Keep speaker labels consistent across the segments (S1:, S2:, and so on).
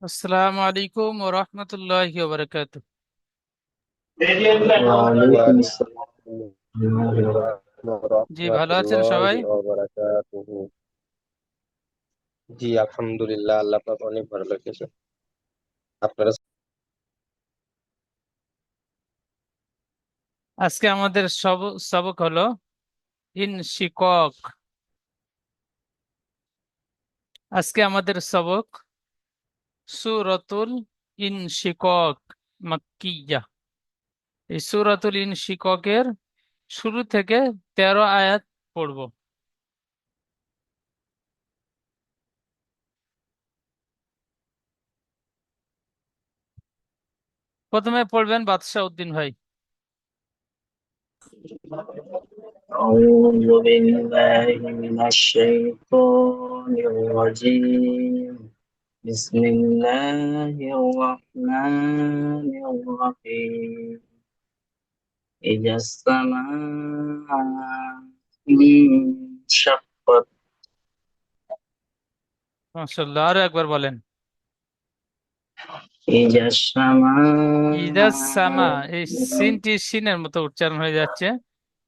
S1: আসসালামু আলাইকুম ওয়া রাহমাতুল্লাহি ওয়া বারাকাতুহু।
S2: ওয়ালাইকুম আসসালাম
S1: জি, ভালো আছেন সবাই?
S2: রহমতুল্লাহি ওয়া বারাকাতুহু। জি, আলহামদুলিল্লাহ, আল্লাহ পাক অনেক ভালো লাগতেছে। আপনারা?
S1: আজকে আমাদের সবক হলো ইনশিকক। আজকে আমাদের সবক সূরাতুল ইনশিকক মাক্কিয়্যা। এই সূরাতুল ইনশিককের শুরু থেকে 13 আয়াত পড়ব। প্রথমে পড়বেন বাদশাহ উদ্দিন ভাই।
S2: أعوذ بالله من الشيطان الرجيم. بسم الله الرحمن الرحيم. إذا السماء انشقت.
S1: মাশাআল্লাহ, আরো একবার বলেন।
S2: إذا السماء
S1: ইদাস সামা, এই সিনটি সিনের মতো উচ্চারণ হয়ে যাচ্ছে।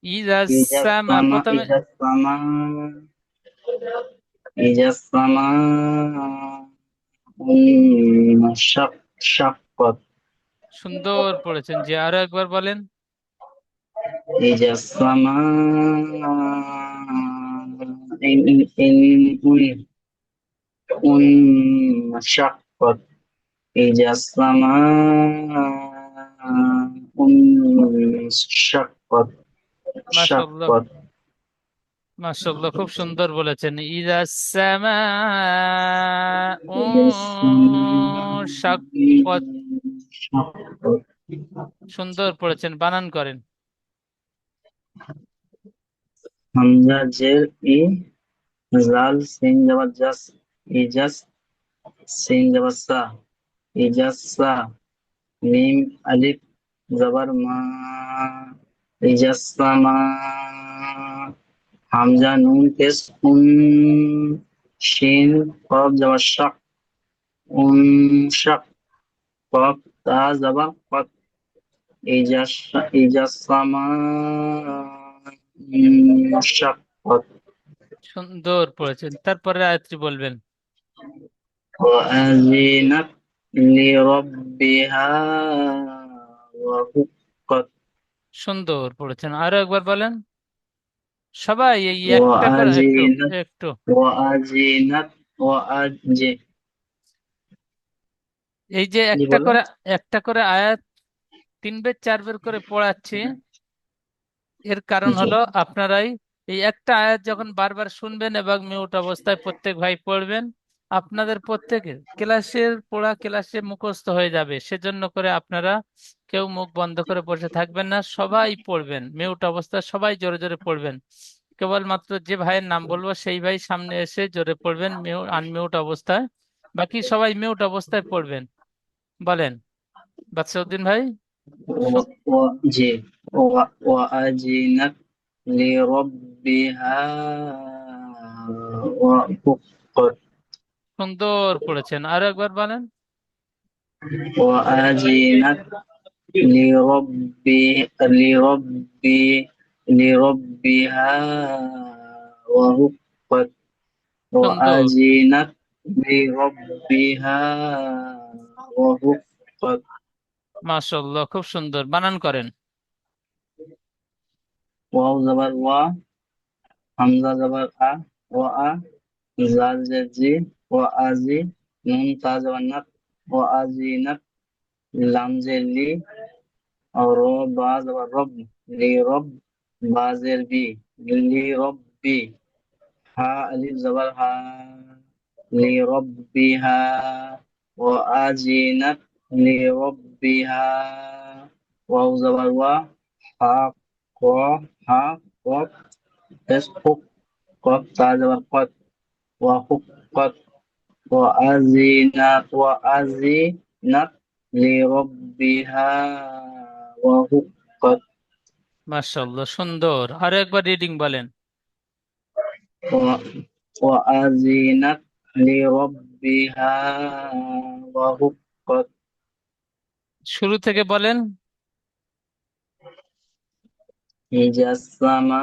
S1: ইদাস
S2: إذا
S1: সামা
S2: السماء
S1: প্রথমে।
S2: إذا السماء إذا السماء انشقت.
S1: সুন্দর পড়েছেন, জি আরো একবার বলেন।
S2: إذا السماء انشقت. إذا السماء انشقت.
S1: মাশাআল্লাহ,
S2: شقت.
S1: মাশাআল্লাহ, খুব সুন্দর বলেছেন। ইযা সামাউ
S2: إذا السماء
S1: শাক্কাত।
S2: انشقت.
S1: সুন্দর পড়েছেন, বানান করেন।
S2: হামজা জের ই, জাল সিন জাবার জাস, ইজাস সিন জাবার সা, ইজাসা, মিম আলিফ জাবার মা, ইজাসামা, হামজা নুন পেশ উন, শিন কফ জাবার শাক, উন শাক, কফ তা জাবার কত, ইজাসামা শাক্কাত।
S1: সুন্দর পড়েছেন, তারপরে আয়াতটি বলবেন।
S2: وأذنت لربها وحقت.
S1: সুন্দর পড়েছেন, আরো একবার বলেন। সবাই এই একটা করে একটু
S2: وأذنت
S1: একটু
S2: وأذنت وأج
S1: এই যে
S2: জি বলেন।
S1: একটা করে আয়াত 3 বের 4 বের করে পড়াচ্ছি, এর কারণ
S2: জি
S1: হলো আপনারাই এই একটা আয়াত যখন বারবার শুনবেন এবং মিউট অবস্থায় প্রত্যেক ভাই পড়বেন, আপনাদের প্রত্যেকের ক্লাসের পড়া ক্লাসে মুখস্থ হয়ে যাবে। সেজন্য করে আপনারা কেউ মুখ বন্ধ করে বসে থাকবেন না, সবাই পড়বেন মিউট অবস্থায়, সবাই জোরে জোরে পড়বেন। কেবলমাত্র যে ভাইয়ের নাম বলবো সেই ভাই সামনে এসে জোরে পড়বেন আনমিউট অবস্থায়। বাকি সবাই মিউট অবস্থায় পড়বেন। বলেন বাদশাউদ্দিন ভাই। সু-
S2: জি وأذنت لربها وحقت.
S1: সুন্দর পড়েছেন, আরো একবার বলেন।
S2: وأذنت لربي لربها وحقت.
S1: সুন্দর,
S2: وأذنت لربها وحقت.
S1: মাশাআল্লাহ, খুব সুন্দর, বানান করেন।
S2: ওয়াও জবর ওয়া, হামজা জবর আ, ওয়া আ, জাল জের জি, ওয়া আজি, নুন তা জবর নাত, ওয়া আজিনাত, লাম জের লি, और बा जबर रब, ली रब, बाजेर बी, ली रब्बी, हा अलिफ जबर हा, ली रब्बिहा, व आजीनत ली रब्बिहा, वाव जबर वा, हा क, हा कफ, पेश खुक, कफ ता जबर कत, व हुक्कत, व आजीनत, व आजीनत ली रब्बिहा व हुक्कत.
S1: মাশাআল্লাহ, সুন্দর, আরো একবার রিডিং বলেন।
S2: و- وأذنت لربها وحقت
S1: শুরু থেকে বলেন।
S2: إذا السماء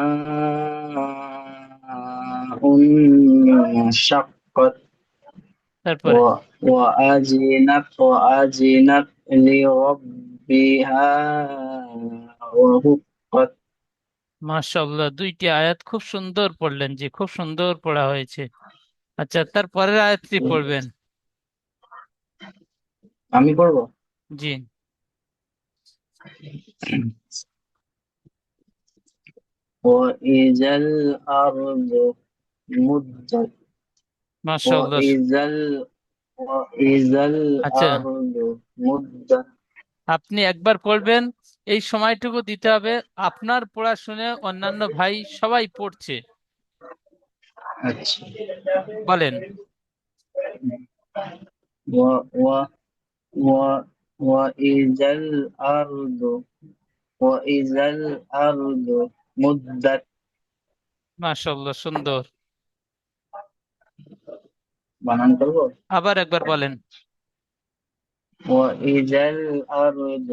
S2: انشقت
S1: তারপরে
S2: وأذنت لربها وحقت
S1: মাশাআল্লাহ, দুইটি আয়াত খুব সুন্দর পড়লেন জি, খুব সুন্দর পড়া হয়েছে। আচ্ছা, তার পরের আয়াতটি পড়বেন।
S2: আমি পড়বো।
S1: জি।
S2: وإذا الأرض مدت
S1: মাশাআল্লাহ।
S2: وإذا وإذا
S1: আচ্ছা,
S2: الأرض مدت
S1: আপনি একবার পড়বেন, এই সময়টুকু দিতে হবে। আপনার পড়া শুনে অন্যান্য ভাই সবাই পড়ছে,
S2: আচ্ছা
S1: বলেন।
S2: و و و وإذا الأرض وإذا الأرض مدت
S1: মাশাআল্লাহ, সুন্দর।
S2: বানান করবো
S1: আবার একবার বলেন।
S2: وإذا الأرض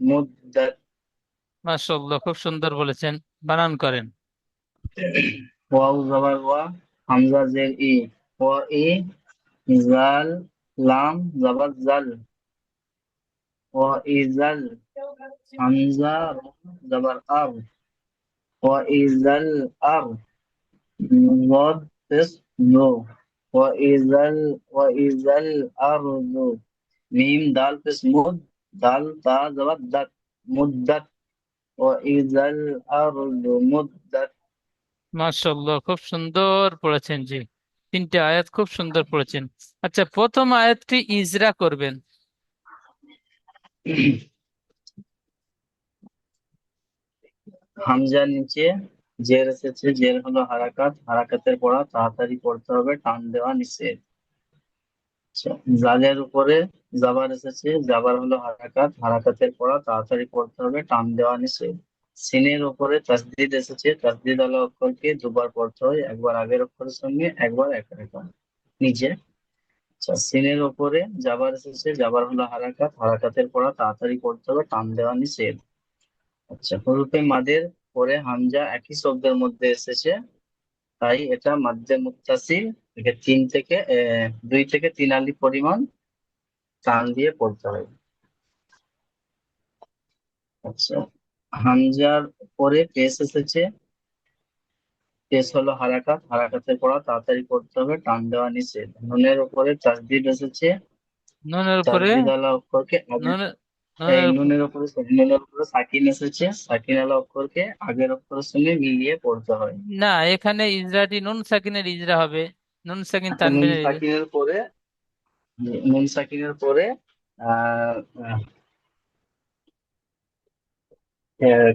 S2: مدت
S1: মাশাআল্লাহ, খুব সুন্দর বলেছেন, বানান করেন।
S2: ওয়াও জবর ওয়া হামজা জের ই ওয়া ই জাল লাম জবর জাল ওয়া ইজাল হামজা র জবর আর ওয়া ইজাল আর ضاد পেশ নো ওয়া ইজাল আরদু মিম দাল পেশ মুদ দাল তা জবর দাত মুদ্দাত ওয়া ইজাল আরদু মুদ্দাত
S1: মাশাআল্লাহ, খুব সুন্দর পড়েছেন জি, তিনটে আয়াত খুব সুন্দর পড়েছেন। আচ্ছা, প্রথম আয়াতটি ইজরা করবেন।
S2: হামজার নিচে জের এসেছে, জের হলো হারাকাত, হারাকাতের পড়া তাড়াতাড়ি পড়তে হবে, টান দেওয়া নিষেধ। আচ্ছা, জালের উপরে জাবার এসেছে, জাবার হলো হারাকাত, হারাকাতের পড়া তাড়াতাড়ি পড়তে হবে, টান দেওয়া নিষেধ। সিনের উপরে তাসদিদ এসেছে, তাসদিদ আলা অক্ষরকে দুবার পড়তে হয়, একবার আগের অক্ষরের সঙ্গে, একবার একা একা নিচে। আচ্ছা, সিনের উপরে জাবার এসেছে, জাবার হলো হারাকাত, হারাকাতের পড়া তাড়াতাড়ি পড়তে হবে, টান দেওয়া নিষেধ। আচ্ছা, হরফে মাদের পরে হামজা একই শব্দের মধ্যে এসেছে, তাই এটা মাদ্দে মুত্তাসিল, একে 2 থেকে 3 আলিফ পরিমাণ টান দিয়ে পড়তে হয়। আচ্ছা, হামজার পরে পেশ এসেছে, পেশ হলো হারাকাত, হারাকাতের পড়া তাড়াতাড়ি পড়তে হবে, টান দেওয়া নিষেধ। নুনের উপরে তাসদিদ এসেছে,
S1: নুনের উপরে
S2: তাসদিদ আলা অক্ষরকে
S1: নুনের
S2: এই
S1: নুনের উপ-
S2: নুনের উপরে সাকিন এসেছে, সাকিন আলা অক্ষরকে আগের অক্ষরের সঙ্গে মিলিয়ে পড়তে হয়।
S1: না, এখানে ইজরাটি নুন সাকিনের ইজরা হবে, নুন সাকিন
S2: আচ্ছা,
S1: তানবিনের ইজরা।
S2: নুন সাকিনের পরে আহ আহ,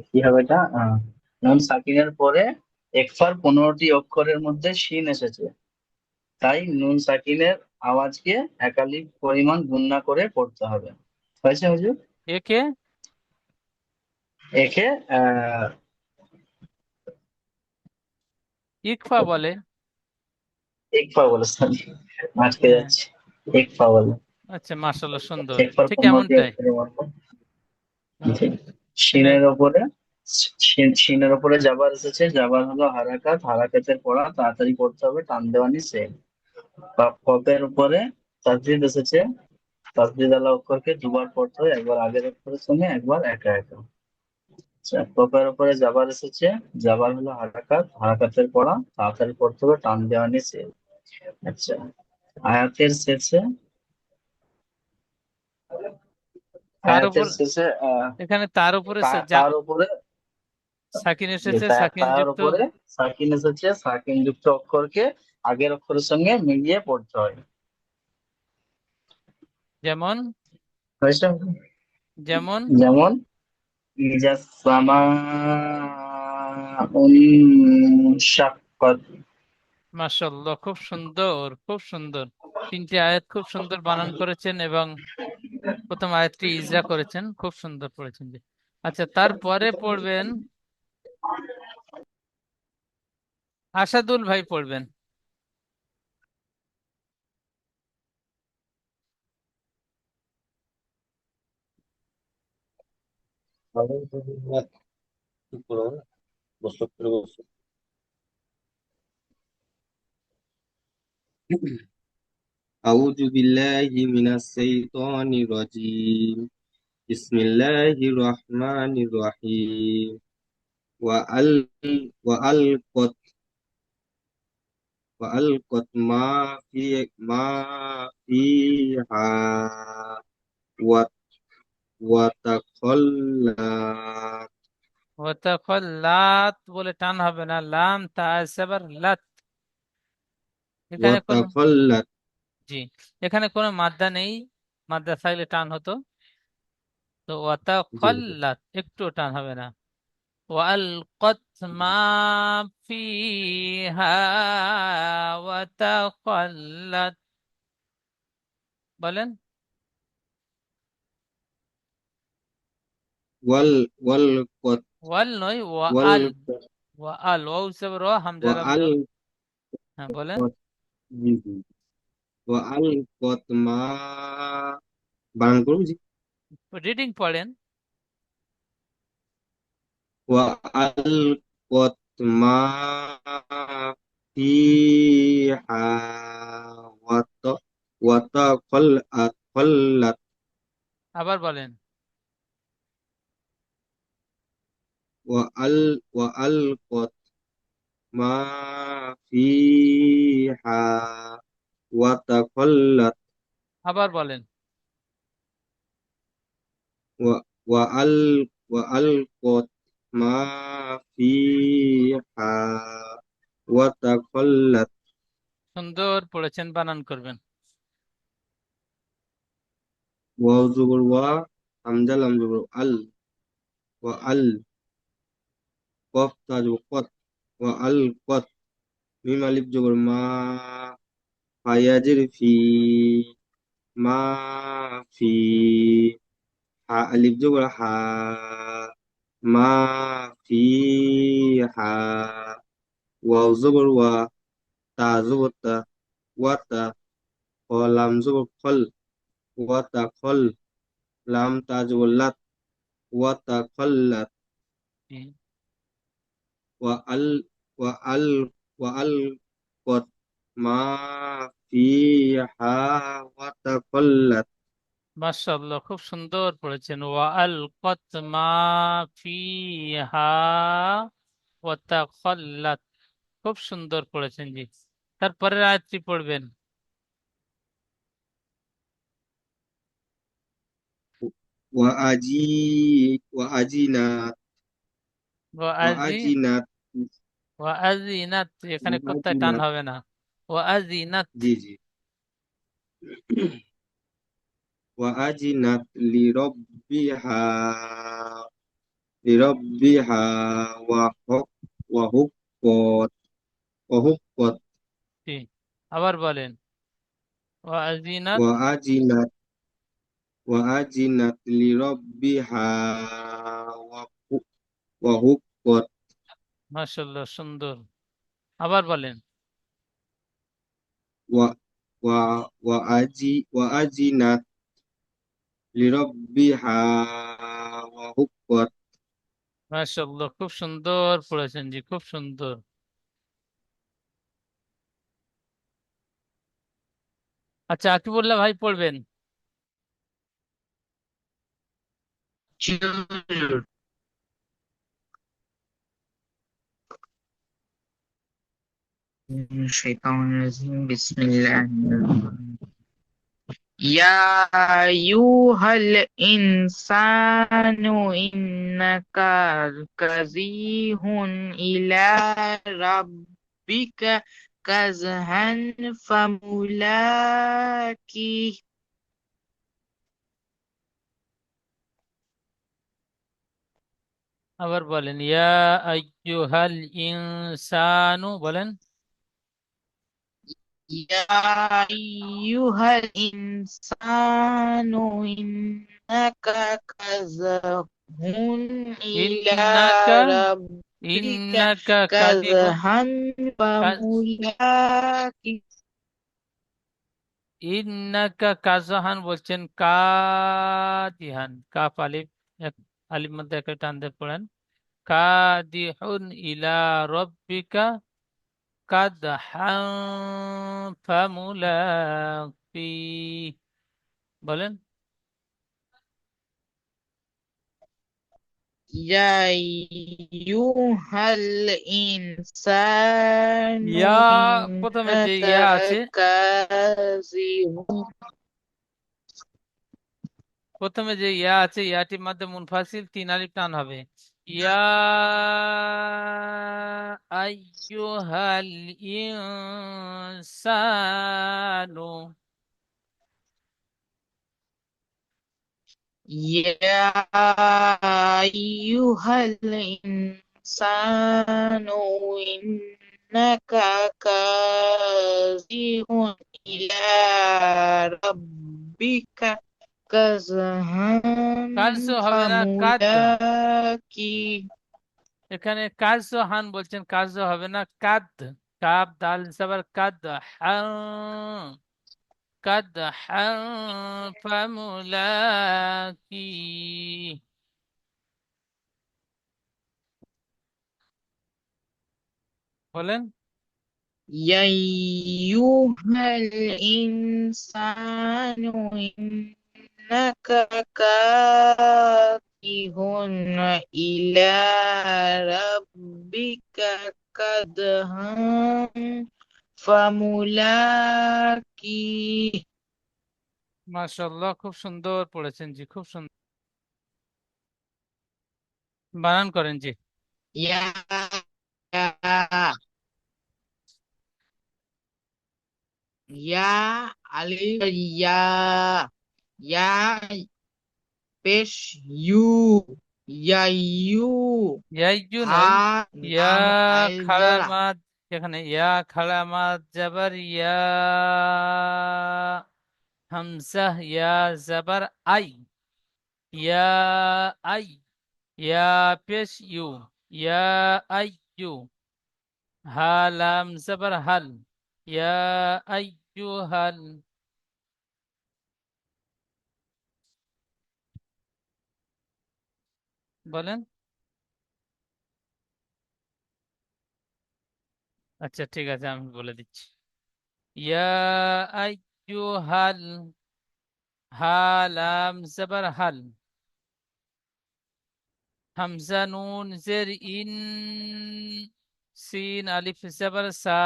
S2: কি হবে এটা নুন সাকিনের পরে একফার 15টি অক্ষরের মধ্যে শিন এসেছে, তাই নুন সাকিনের আওয়াজকে একালিপ পরিমাণ গুণনা করে পড়তে হবে। হয়েছে হুজুর?
S1: একে
S2: একে
S1: ইকফা বলে।
S2: একফা বলে, সরি আটকে
S1: হ্যাঁ।
S2: যাচ্ছে, একফা বলে।
S1: আচ্ছা, মাশাআল্লাহ, সুন্দর,
S2: একফার
S1: ঠিক
S2: 15টি
S1: এমনটাই।
S2: অক্ষরের মধ্যে জি।
S1: এটা
S2: শিনের ওপরে শিনের ওপরে জাবার এসেছে, জাবার হলো হারাকাত, হারাকাতের পড়া তাড়াতাড়ি পড়তে হবে, টান দেওয়া নিষেধ। কফের উপরে তাসদিদ এসেছে, তাসদিদ আলা অক্ষরকে দুবার পড়তে হয়, একবার আগের অক্ষরের সঙ্গে, একবার একা একা। আচ্ছা, কফের উপরে জাবার এসেছে, জাবার হলো হারাকাত, হারাকাতের পড়া তাড়াতাড়ি পড়তে হবে, টান দেওয়া নিষেধ। আচ্ছা, আয়াতের শেষে
S1: তার উপর,
S2: আয়াতের শেষে
S1: এখানে তার উপরে
S2: তার উপরে
S1: সাকিন এসেছে, সাকিন
S2: তার
S1: যুক্ত।
S2: উপরে সাকিন এসেছে, সাকিন যুক্ত অক্ষরকে আগের অক্ষরের সঙ্গে মিলিয়ে পড়তে হয়।
S1: যেমন
S2: হয়েছে?
S1: যেমন
S2: যেমন ইজাস সামা শাক্কাত
S1: মাশাআল্লাহ, খুব সুন্দর, খুব সুন্দর। তিনটি আয়াত খুব সুন্দর বানান করেছেন এবং প্রথম আয়াতটি ইজরা করেছেন, খুব সুন্দর পড়েছেন জি। আচ্ছা, তারপরে পড়বেন আসাদুল ভাই পড়বেন।
S3: أعوذ بالله من الشيطان الرجيم. بسم الله الرحمن الرحيم. وأل وألقت وألقت ما فيها وت- وتخلت.
S1: ওয়াতাকাল্লাত বলে টান হবে না, লাম তা আছে আবার লাত। এখানে কোনো,
S3: وتخلت
S1: জি, এখানে কোনো মাদ্দা নেই। মাদ্দা থাকলে টান হতো। তো ওয়াতাকাল্লাত একটু টান হবে না। ওয়ালকাত মা ফিহা ওয়াতাকাল্লাত, বলেন।
S3: والقت
S1: ওয়াল নয়, ওয়াল।
S3: والقت
S1: ওয়াল ওয়াও সব র হামজা লামজা।
S3: وألقت
S1: হ্যাঁ বলেন।
S3: وألقت ما বানান করবো জি।
S1: রিডিং পড়েন।
S3: وألقت ما فيها وتخلت.
S1: আবার বলেন।
S3: وألقت ما فيها وتخلت.
S1: আবার বলেন।
S3: وألقت ما فيها وتخلت.
S1: সুন্দর পড়েছেন, বানান করবেন।
S3: ওয়াও জবর ওয়া, হামজা লাম জবর আল, ওয়া আল, কফ তা জবর কত, ওয়া আল কত, মিম আলিফ জবর মা, ফায়াজির ফি, মা ফি, হা আলিফ জবর হা, মা ফি হা, ওয়াও জবর ওয়া, তা জবর তা, ওয়া তা, ও লাম জবর খল, ওয়া তা খল, লাম তা জবর লাত, ওয়া তা খল্লাত.
S1: জি,
S3: وأل وأل وألقت ما فيها وتخلت.
S1: মাশাআল্লাহ, খুব সুন্দর পড়েছেন। ওয়ালকাত মা ফিহা ওয়াতাখাল্লাত, খুব সুন্দর পড়েছেন জি। তারপরের আয়াতটি পড়বেন।
S3: وأجينات
S1: ওয়াজি
S3: وأجينات
S1: ওয়াজিনাত, এখানে কোথায় টান
S3: وأجينات
S1: হবে না। ওয়াজিনাত।
S3: জি জি وأجينات لربها وحقت وحقت.
S1: জি, আবার বলেন। ওয়াজিনাত।
S3: وأجينات وأجنت لربها وحقت.
S1: মাশাআল্লাহ, সুন্দর। আবার বলেন।
S3: و و وأجنت لربها وحقت.
S1: মাশাআল্লাহ, খুব সুন্দর পড়েছেন জি, খুব সুন্দর। আচ্ছা, আকিবুল্লাহ ভাই পড়বেন।
S4: الشيطان الرجيم بسم الله الرحمن الرحيم يا أيها الإنسان إنك كزيه إلى ربك كزها فملاقيه
S1: আবার বলেন। ইয়া আইয়ুহাল ইনসানু, বলেন।
S4: يا أيها الإنسان إنك كزه إلى
S1: ইন্নাকা
S4: ربك
S1: ইন্নাকা কাদিহুন,
S4: كدحا فملاقيه
S1: ইন্নাকা কাজহান বলছেন কাদিহান, কাফ আলিফ, এক আলিফ মধ্যে একটা টান দিয়ে পড়েন, কাদিহুন ইলা রব্বিকা কাদহান ফামুলাকি, বলেন।
S4: يا أيها الإنسان
S1: ইয়া, প্রথমে যে
S4: إنك
S1: ইয়া আছে,
S4: كاذب
S1: প্রথমে যে ইয়া আছে, ইয়াটির মধ্যে মুনফাসিল তিন আলিফ টান হবে। ইয়া আইয়ুহাল ইনসানু,
S4: يا أيها الإنسان إنك كاذب إلى ربك كدحا
S1: কাজ হবে না, কাদ,
S4: فملاقيه
S1: এখানে কাজ হান বলছেন, কাজ হবে না, কাদ, কাব দাল জবর কাদ, হান, কাদ হান ফামুলাকি, বলেন।
S4: يا أيها الإنسان إنك كادح إلى ربك كدحا فملاقيه
S1: মাশাআল্লাহ, খুব সুন্দর পড়েছেন জি, খুব সুন্দর বানান করেন জি।
S4: يا يا يا ألف يا পেশ ইউ ইয়া ইউ
S1: ইয়াইয়ু
S4: হা
S1: নয়, ইয়া
S4: লাম আল
S1: খাড়া
S4: জারা
S1: মাদ, এখানে ইয়া খাড়া মাদ জবর ইয়া, হামজা ইয়া জবর আই, ইয়া আই, ইয়া পেশ ইউ, ইয়া আই ইউ, হা লাম জবর হাল, ইয়া আইয়ু হাল, বলেন। আচ্ছা ঠিক আছে, আমি বলে দিচ্ছি। ইয়া আইয়ু হাল, হা লাম জবর হাল, হামজা নুন জের ইন, সিন আলিফ জবর সা,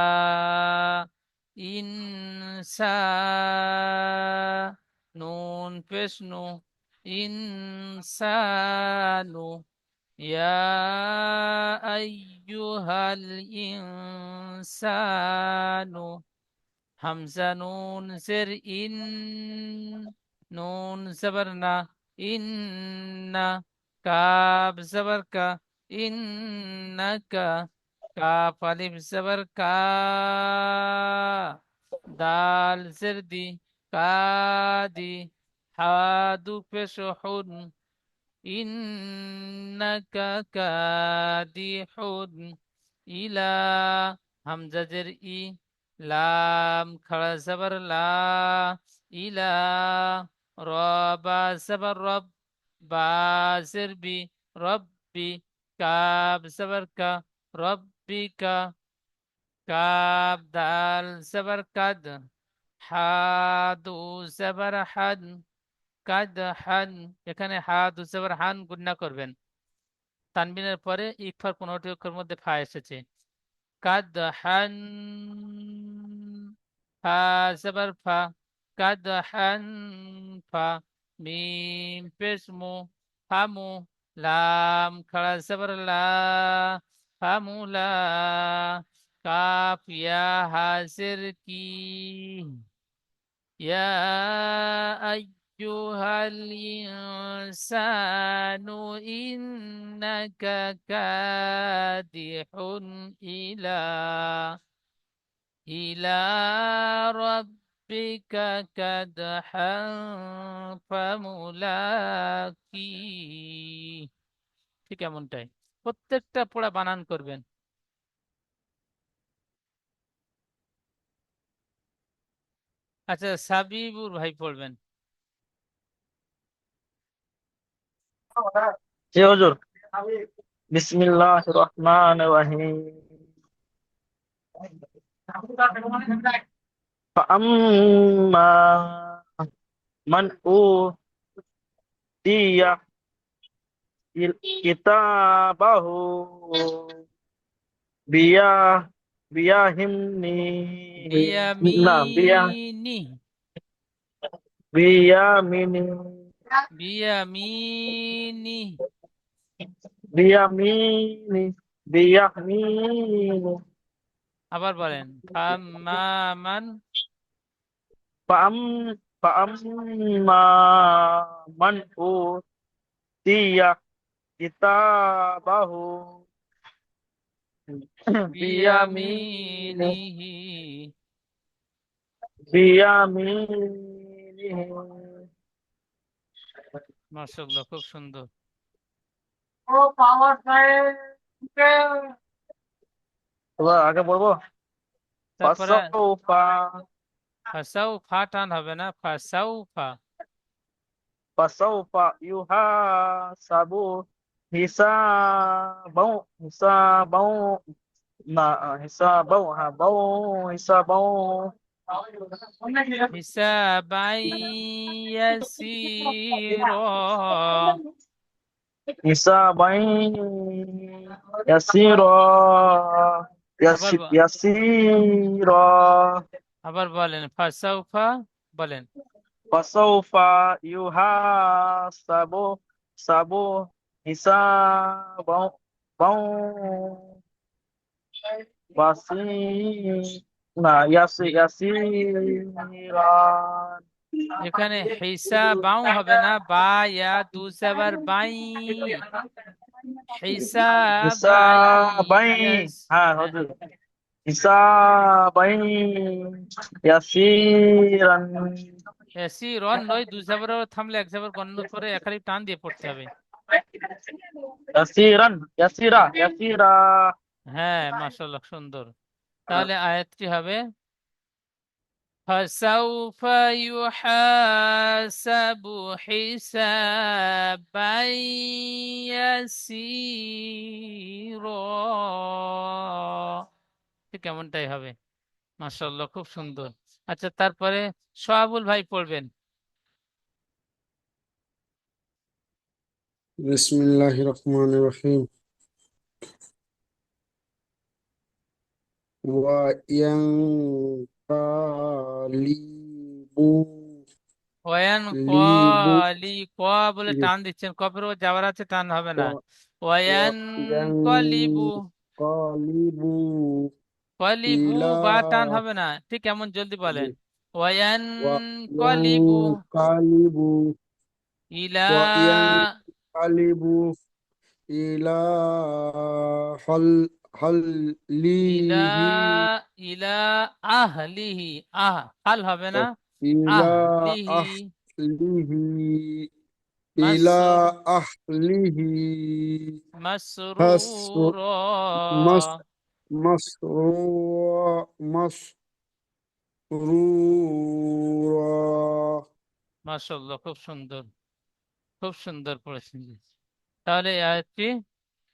S1: ইন সা, নুন পেশ নু, ইনসানু, ইয়া আইয়ুহাল ইনসানু, হামজা নুন জের ইন, নুন জবর না, ইন্না, কাব জবর কা, ইন্নাকা, কাফ আলিফ জবর কা, দাল জের দি, কাদি, হাদু পেশ হুন, ইন্নাকা কাদিহুন ইলা, হামজা জের ই, লাম খাড়া জবর লা, ইলা, র বা জবর রব, বা জের বি, রব্বি, কাব জবর কা, রব্বিকা, কাব দাল জবর কাদ, হাদু জবর হাদ, কাদ হান, এখানে হাদ জবর হান গুণনা করবেন, তানবিনের পরে ইকফার 15টি অক্ষরের মধ্যে ফা এসেছে। কাদ হান, ফা জবর ফা, কাদ হান ফা, মিম পেশ মু, ফামু, লাম খাড়া জবর লা, ফামুলা, কাফ ইয়া হাজির কি, ইয়া أيها الإنسان إنك كادح إلى إلى ربك كدحا فملاقيه, ঠিক এমনটাই। প্রত্যেকটা পড়া বানান করবেন। আচ্ছা, সাবিবুর ভাই পড়বেন।
S5: জি হুজুর। বিসমিল্লাহির রহমানির রহিম। ফাআম্মা মান উতিয়া কিতাবাহু বিয়া বিয়াহিমনি না
S1: বিয়ামিনি,
S5: বিয়ামিনি
S1: বিয়ামিনি।
S5: বিয়ামিনি বিয়ামিনি
S1: আবার বলেন, ফাম্মামান।
S5: ফাআম ফাআম্মা মান উতিয়া কিতাবাহু বিয়ামিনি
S1: বিয়ামিনিহি।
S5: বিয়ামিনিহি।
S1: মাশাআল্লাহ, খুব সুন্দর।
S5: এবার আগে বলবো।
S1: তারপরে
S5: ফাসাউফা
S1: ফাসাউফা টান হবে না, ফাসাউফা।
S5: ফাসাউফা ইউহাসাবু হিসাবাও হিসাবাও না হিসাবাও হ্যাঁ বাও হিসাবাও
S1: হিসাবাই ইয়াসীরা।
S5: হিসাবাই ইয়াসিরা
S1: আবার
S5: ইয়াসিরা
S1: আবার বলেন, ফাসাউফা বলেন।
S5: ফাসাউফা ইউহাসাবু সাবু হিসাবাও বাও বাসি না ইয়াসিরান
S1: এখানে হিসাবাও হবে না, বা ইয়া দুজাবার বাই। হিসাবাই
S5: হিসাবাই
S1: ইয়াস।
S5: হ্যাঁ
S1: হ্যাঁ,
S5: হুজুর হিসাবাই ইয়াসিরান
S1: ইয়াসিরন নয়, দুজাবার থামলে এক জাবার গণ্য করে একালি টান দিয়ে পড়তে হবে।
S5: ইয়াসিরান ইয়াসিরা
S1: হ্যাঁ, মাশাআল্লাহ, সুন্দর। তাহলে আয়াতটি হবে, فسوف يحاسب حسابا يسيرا। ঠিক এমনটাই হবে। মাশাআল্লাহ, খুব সুন্দর। আচ্ছা, তারপরে সোহাবুল ভাই পড়বেন।
S6: بسم الله الرحمن الرحيم وينقلب
S1: ওয়ান
S6: لب
S1: কলি ক বলে টান দিচ্ছেন, কপের ও যাওয়ার আছে, টান হবে না। ওয়ান কলিবু,
S6: وينقلب
S1: কলিবু
S6: إلى
S1: বা টান হবে না, ঠিক এমন জলদি বলেন। ওয়ান কলিবু
S6: وينقلب
S1: ইলা,
S6: وينقلب إلى حل
S1: ইলা,
S6: حله
S1: ইলা আহলিহি। আহ হাল হবে না,
S6: إلى
S1: আহলিহি।
S6: أهله إلى
S1: মাসর
S6: أهله حسر
S1: মাসরুরা।
S6: مس مسرورا
S1: মাশাআল্লাহ, খুব সুন্দর, খুব সুন্দর পড়েছেন। তাহলে এই আয়াতটি,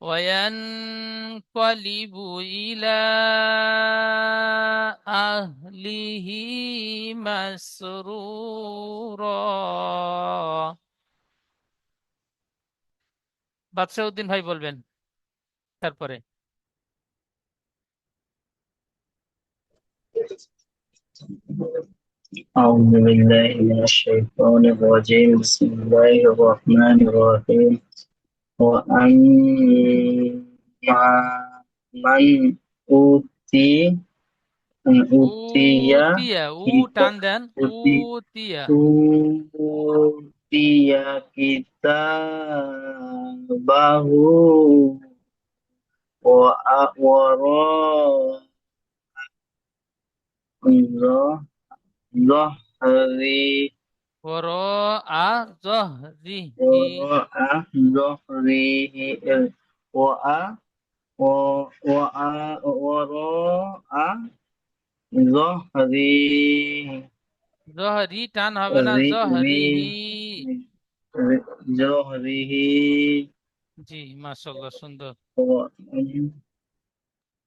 S1: ওয়ানকালিবু ইলা আহলিহি মাসরুরা। বাদশাউদ্দিন ভাই বলবেন তারপরে।
S2: أعوذ بالله من الشيطان الرجيم بسم الله الرحمن الرحيم وأما من أوتي أوتي
S1: উতিয়া, উ টান দেন, উতিয়া।
S2: أوتي كتابه وراء ظهري
S1: ওরা জহরিহি
S2: وراء ظهره ওয়া ও ওয়া ওয়া জহরি
S1: জহরি টান হবে না,
S2: রি রি
S1: জহরিহি।
S2: জহরিহি
S1: জি, মাশাআল্লাহ, সুন্দর।
S2: ওয়া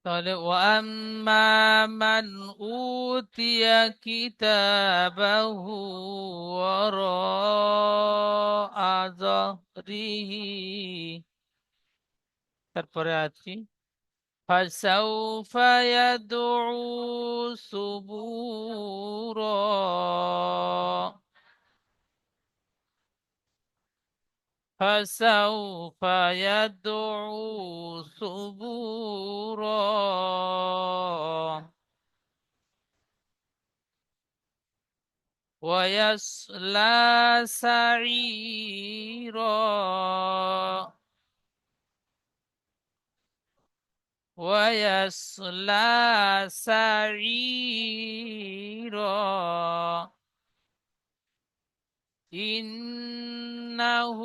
S1: তাহলে ওয়াম্মা মান উতিয়া কিতাবাহু ওয়ারাআ যাহরিহি। তারপরে আছি ফাসাউফা ইয়াদউ সুবুরা। فسوف يدعو ثبورا. ويصلى سعيرا. ويصلى سعيرا. إنه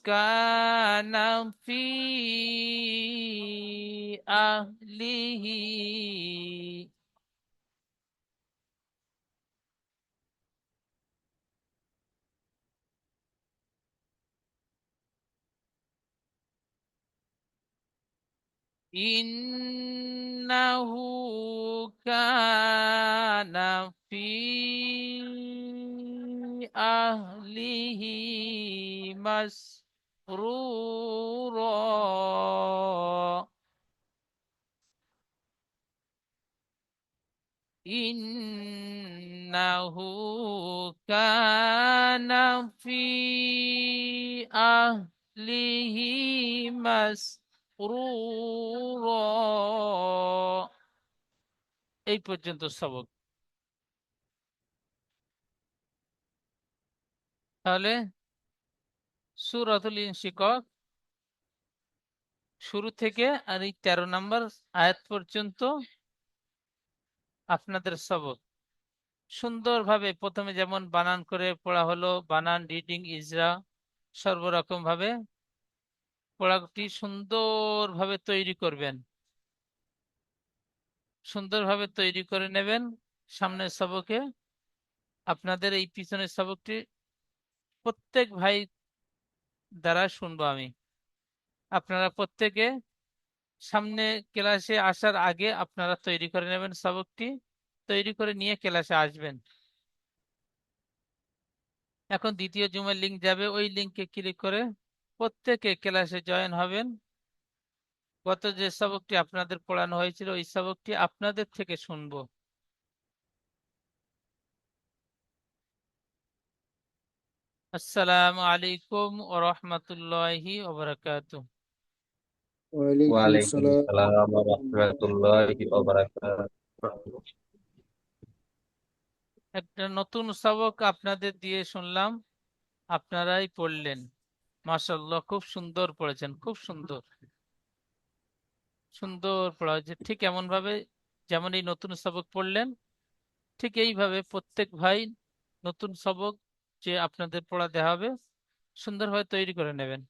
S1: كان في أهله إنه كان في أهله مسرورا. إنه كان في أهله مسرورا. এই পর্যন্ত সবক। তাহলে সূরাতুল ইনশিকাক শুরু থেকে আর এই 13 নম্বর আয়াত পর্যন্ত আপনাদের সবক। সুন্দরভাবে প্রথমে যেমন বানান করে পড়া হলো, বানান, রিডিং, ইজরা, সর্বরকম ভাবে পড়াটি সুন্দরভাবে তৈরি করবেন, সুন্দরভাবে তৈরি করে নেবেন। সামনের সবকে আপনাদের এই পিছনের সবকটি প্রত্যেক ভাই দ্বারা শুনবো আমি। আপনারা প্রত্যেকে সামনে ক্লাসে আসার আগে আপনারা তৈরি করে নেবেন, সবকটি তৈরি করে নিয়ে ক্লাসে আসবেন। এখন দ্বিতীয় জুমের লিংক যাবে, ওই লিংকে ক্লিক করে প্রত্যেকে ক্লাসে জয়েন হবেন। গত যে সবকটি আপনাদের পড়ানো হয়েছিল ওই সবকটি আপনাদের থেকে শুনবো। আসসালামু আলাইকুম ওয়া রাহমাতুল্লাহি ওয়া বারাকাতুহু।
S6: ওয়ালাইকুম
S3: ওয়ালাইকুম
S6: আসসালাম।
S3: আসসালাম ওয়া রাহমাতুল্লাহি ওয়া বারাকাতুহু।
S1: একটা নতুন সবক আপনাদের দিয়ে শুনলাম, আপনারাই পড়লেন। মাশাআল্লাহ, খুব সুন্দর পড়েছেন, খুব সুন্দর সুন্দর পড়া হয়েছে। ঠিক এমন ভাবে যেমন এই নতুন সবক পড়লেন, ঠিক এইভাবে প্রত্যেক ভাই নতুন সবক যে আপনাদের পড়া দেওয়া হবে সুন্দরভাবে তৈরি করে নেবেন।